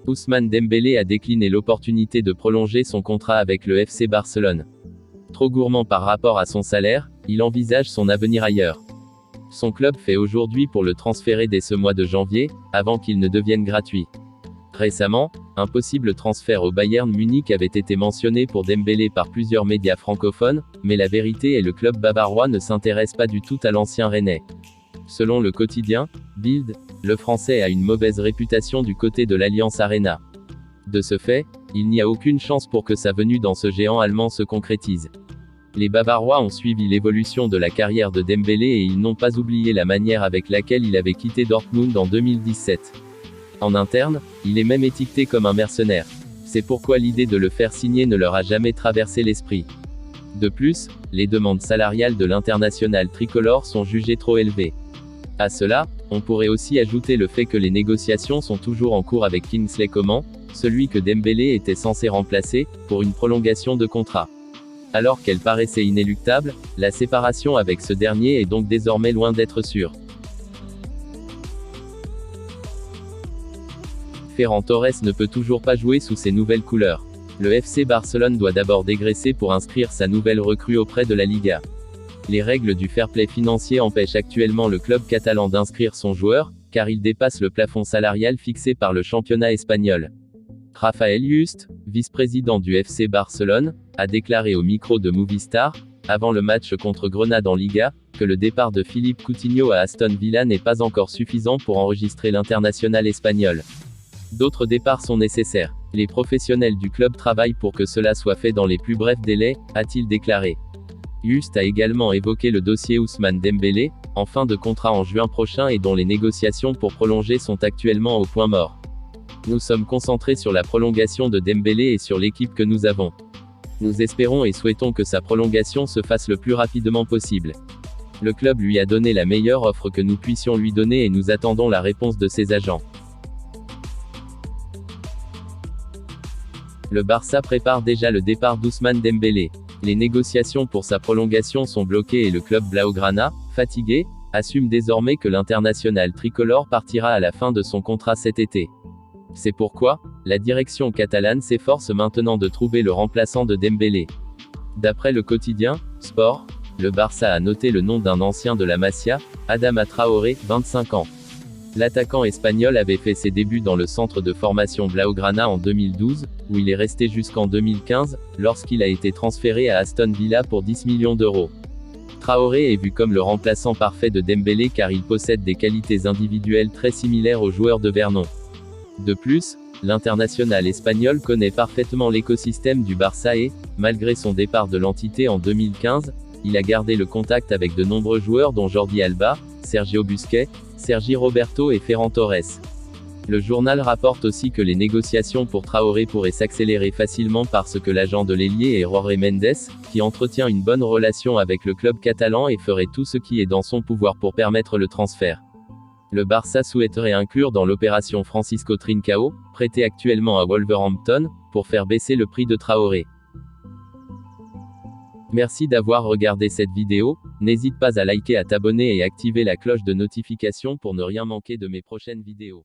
Ousmane Dembélé a décliné l'opportunité de prolonger son contrat avec le FC Barcelone. Trop gourmand par rapport à son salaire, il envisage son avenir ailleurs. Son club fait aujourd'hui pour le transférer dès ce mois de janvier, avant qu'il ne devienne gratuit. Récemment, un possible transfert au Bayern Munich avait été mentionné pour Dembélé par plusieurs médias francophones, mais la vérité est que le club bavarois ne s'intéresse pas du tout à l'ancien Rennais. Selon le quotidien Bild, le Français a une mauvaise réputation du côté de l'Allianz Arena. De ce fait, il n'y a aucune chance pour que sa venue dans ce géant allemand se concrétise. Les Bavarois ont suivi l'évolution de la carrière de Dembélé et ils n'ont pas oublié la manière avec laquelle il avait quitté Dortmund en 2017. En interne, il est même étiqueté comme un mercenaire. C'est pourquoi l'idée de le faire signer ne leur a jamais traversé l'esprit. De plus, les demandes salariales de l'international tricolore sont jugées trop élevées. À cela, on pourrait aussi ajouter le fait que les négociations sont toujours en cours avec Kingsley Coman, celui que Dembélé était censé remplacer, pour une prolongation de contrat. Alors qu'elle paraissait inéluctable, la séparation avec ce dernier est donc désormais loin d'être sûre. Ferran Torres ne peut toujours pas jouer sous ses nouvelles couleurs. Le FC Barcelone doit d'abord dégraisser pour inscrire sa nouvelle recrue auprès de la Liga. Les règles du fair play financier empêchent actuellement le club catalan d'inscrire son joueur, car il dépasse le plafond salarial fixé par le championnat espagnol. Rafael Juste, vice-président du FC Barcelone, a déclaré au micro de Movistar, avant le match contre Grenade en Liga, que le départ de Philippe Coutinho à Aston Villa n'est pas encore suffisant pour enregistrer l'international espagnol. D'autres départs sont nécessaires. Les professionnels du club travaillent pour que cela soit fait dans les plus brefs délais, a-t-il déclaré. Juste a également évoqué le dossier Ousmane Dembélé, en fin de contrat en juin prochain et dont les négociations pour prolonger sont actuellement au point mort. Nous sommes concentrés sur la prolongation de Dembélé et sur l'équipe que nous avons. Nous espérons et souhaitons que sa prolongation se fasse le plus rapidement possible. Le club lui a donné la meilleure offre que nous puissions lui donner et nous attendons la réponse de ses agents. Le Barça prépare déjà le départ d'Ousmane Dembélé. Les négociations pour sa prolongation sont bloquées et le club blaugrana, fatigué, assume désormais que l'international tricolore partira à la fin de son contrat cet été. C'est pourquoi, la direction catalane s'efforce maintenant de trouver le remplaçant de Dembélé. D'après le quotidien Sport, le Barça a noté le nom d'un ancien de la Masia, Adama Traoré, 25 ans. L'attaquant espagnol avait fait ses débuts dans le centre de formation blaugrana en 2012, où il est resté jusqu'en 2015, lorsqu'il a été transféré à Aston Villa pour 10 millions d'euros. Traoré est vu comme le remplaçant parfait de Dembélé car il possède des qualités individuelles très similaires aux joueurs de Vernon. De plus, l'international espagnol connaît parfaitement l'écosystème du Barça et, malgré son départ de l'entité en 2015, il a gardé le contact avec de nombreux joueurs dont Jordi Alba, Sergio Busquets, Sergi Roberto et Ferran Torres. Le journal rapporte aussi que les négociations pour Traoré pourraient s'accélérer facilement parce que l'agent de l'ailier est Jorge Mendes, qui entretient une bonne relation avec le club catalan et ferait tout ce qui est dans son pouvoir pour permettre le transfert. Le Barça souhaiterait inclure dans l'opération Francisco Trincao, prêté actuellement à Wolverhampton, pour faire baisser le prix de Traoré. Merci d'avoir regardé cette vidéo, n'hésite pas à liker, à t'abonner et activer la cloche de notification pour ne rien manquer de mes prochaines vidéos.